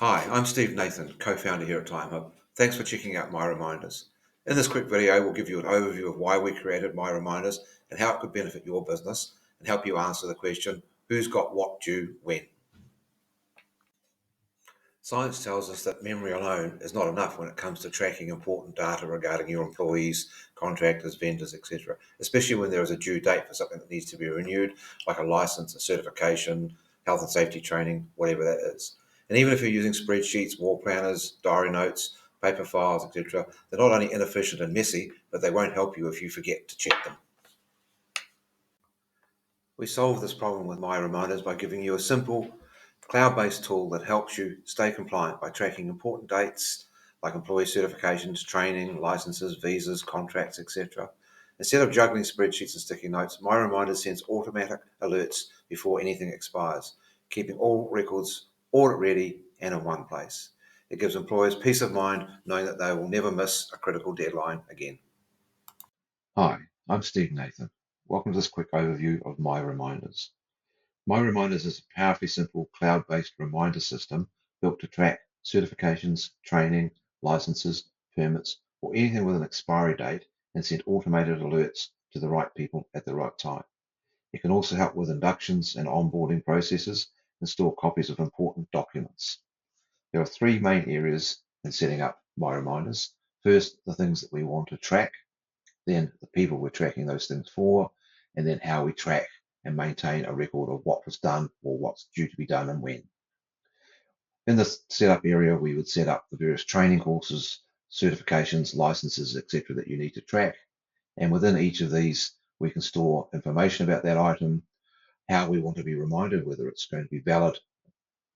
Hi, I'm Steve Nathan, co-founder here at TimeHub. Thanks for checking out MyReminders. In this quick video, we'll give you an overview of why we created MyReminders and how it could benefit your business and help you answer the question, who's got what due when? Science tells us that memory alone is not enough when it comes to tracking important data regarding your employees, contractors, vendors, etc., especially when there is a due date for something that needs to be renewed, like a license, a certification, health and safety training, whatever that is. And even if you're using spreadsheets, wall planners, diary notes, paper files, etc., they're not only inefficient and messy, but they won't help you if you forget to check them. We solve this problem with MyReminders by giving you a simple cloud-based tool that helps you stay compliant by tracking important dates like employee certifications, training, licenses, visas, contracts, etc. Instead of juggling spreadsheets and sticky notes, MyReminders sends automatic alerts before anything expires, keeping all records audit ready and in one place. It gives employers peace of mind knowing that they will never miss a critical deadline again. Hi, I'm Steve Nathan. Welcome to this quick overview of MyReminders. MyReminders is a powerfully simple cloud-based reminder system built to track certifications, training, licenses, permits, or anything with an expiry date and send automated alerts to the right people at the right time. It can also help with inductions and onboarding processes and store copies of important documents. There are three main areas in setting up MyReminders. First, the things that we want to track, then the people we're tracking those things for, and then how we track and maintain a record of what was done or what's due to be done and when. In this setup area, we would set up the various training courses, certifications, licenses, etc. that you need to track. And within each of these, we can store information about that item, how we want to be reminded, whether it's going to be valid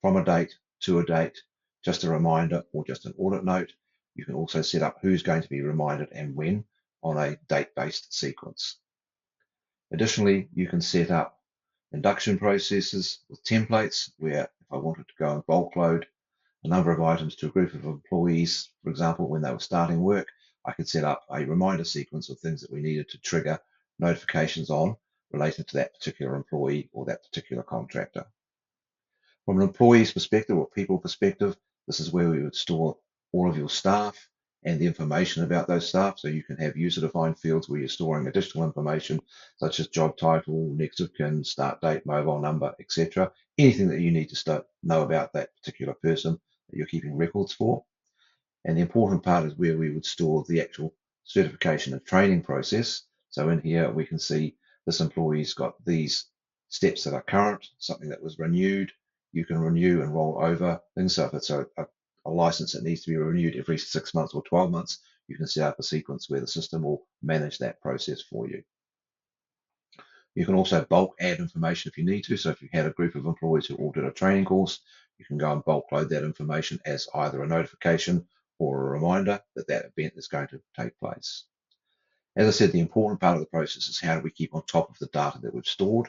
from a date to a date, just a reminder or just an audit note. You can also set up who's going to be reminded and when on a date-based sequence. Additionally, you can set up induction processes with templates where if I wanted to go and bulk load a number of items to a group of employees, for example, when they were starting work, I could set up a reminder sequence of things that we needed to trigger notifications on related to that particular employee or that particular contractor. From an employee's perspective or people perspective, this is where we would store all of your staff and the information about those staff. So you can have user-defined fields where you're storing additional information such as job title, next of kin, start date, mobile number, etc. Anything that you need to know about that particular person that you're keeping records for. And the important part is where we would store the actual certification and training process. So in here we can see this employee's got these steps that are current, something that was renewed. You can renew and roll over things. So if it's a license that needs to be renewed every 6 months or 12 months, you can set up a sequence where the system will manage that process for you. You can also bulk add information if you need to. So if you had a group of employees who all did a training course, you can go and bulk load that information as either a notification or a reminder that that event is going to take place. As I said, the important part of the process is how do we keep on top of the data that we've stored.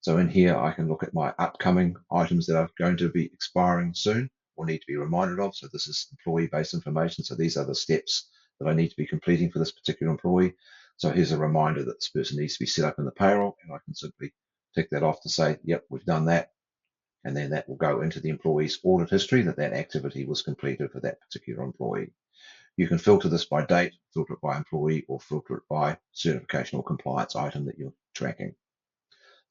So in here, I can look at my upcoming items that are going to be expiring soon or need to be reminded of. So this is employee-based information. So these are the steps that I need to be completing for this particular employee. So here's a reminder that this person needs to be set up in the payroll, and I can simply tick that off to say, yep, we've done that. And then that will go into the employee's audit history that that activity was completed for that particular employee. You can filter this by date, filter it by employee, or filter it by certification or compliance item that you're tracking.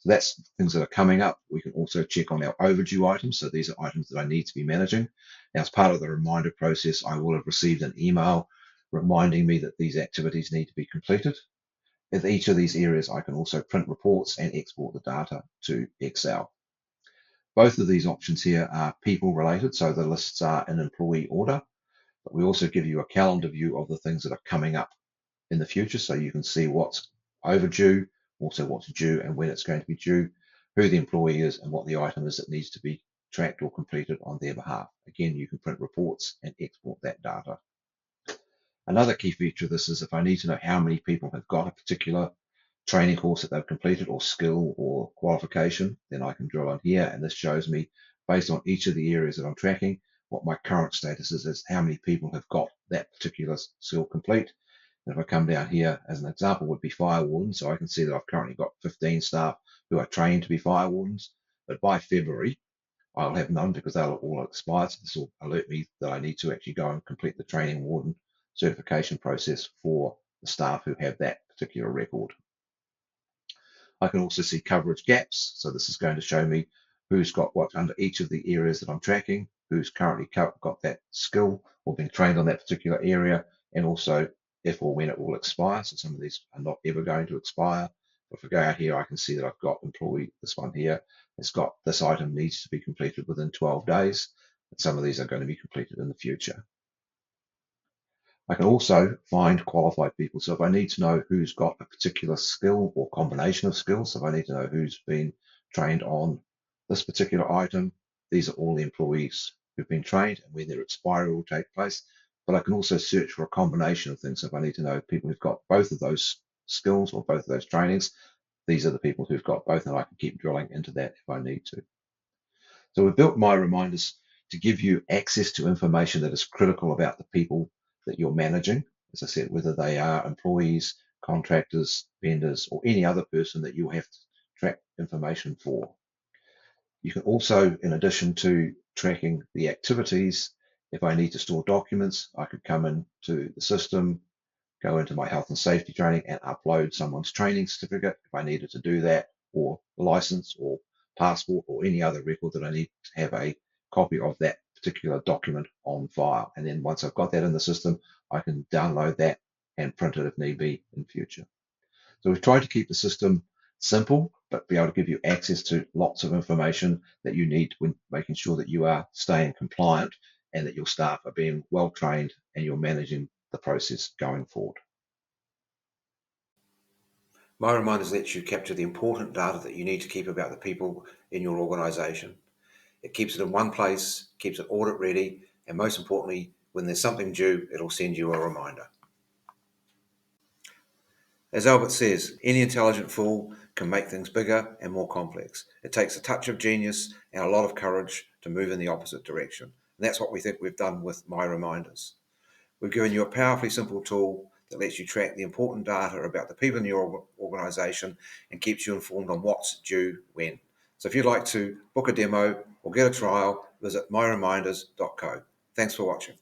So that's things that are coming up. We can also check on our overdue items. So these are items that I need to be managing. Now, as part of the reminder process, I will have received an email reminding me that these activities need to be completed. In each of these areas, I can also print reports and export the data to Excel. Both of these options here are people related, so the lists are in employee order, but we also give you a calendar view of the things that are coming up in the future, so you can see what's overdue, also what's due and when it's going to be due, who the employee is and what the item is that needs to be tracked or completed on their behalf. Again, you can print reports and export that data. Another key feature of this is if I need to know how many people have got a particular training course that they've completed or skill or qualification, then I can drill on here, and this shows me based on each of the areas that I'm tracking what my current status is how many people have got that particular skill complete. And if I come down here, as an example would be fire wardens, so I can see that I've currently got 15 staff who are trained to be fire wardens, but by February I'll have none because they'll all expire. So this will alert me that I need to actually go and complete the training warden certification process for the staff who have that particular record. I can also see coverage gaps. So this is going to show me who's got what under each of the areas that I'm tracking, who's currently got that skill or been trained on that particular area, and also if or when it will expire. So some of these are not ever going to expire. If I go out here, I can see that I've got employee, this one here, it's got this item needs to be completed within 12 days. And some of these are going to be completed in the future. I can also find qualified people. So if I need to know who's got a particular skill or combination of skills, so if I need to know who's been trained on this particular item, these are all the employees who've been trained and when their expiry will take place. But I can also search for a combination of things. So if I need to know people who've got both of those skills or both of those trainings, these are the people who've got both, and I can keep drilling into that if I need to. So we've built MyReminders to give you access to information that is critical about the people that you're managing. As I said, whether they are employees, contractors, vendors, or any other person that you have to track information for. You can also, in addition to tracking the activities, if I need to store documents, I could come into the system, go into my health and safety training and upload someone's training certificate if I needed to do that, or license or passport or any other record that I need to have a copy of that particular document on file. And then once I've got that in the system, I can download that and print it if need be in future. So we've tried to keep the system simple, but be able to give you access to lots of information that you need when making sure that you are staying compliant and that your staff are being well trained and you're managing the process going forward. MyReminders lets you capture the important data that you need to keep about the people in your organisation. It keeps it in one place, keeps it audit ready, and most importantly, when there's something due, it'll send you a reminder. As Albert says, any intelligent fool can make things bigger and more complex. It takes a touch of genius and a lot of courage to move in the opposite direction. And that's what we think we've done with MyReminders. We've given you a powerfully simple tool that lets you track the important data about the people in your organisation and keeps you informed on what's due when. So if you'd like to book a demo or get a trial, visit myreminders.co. Thanks for watching.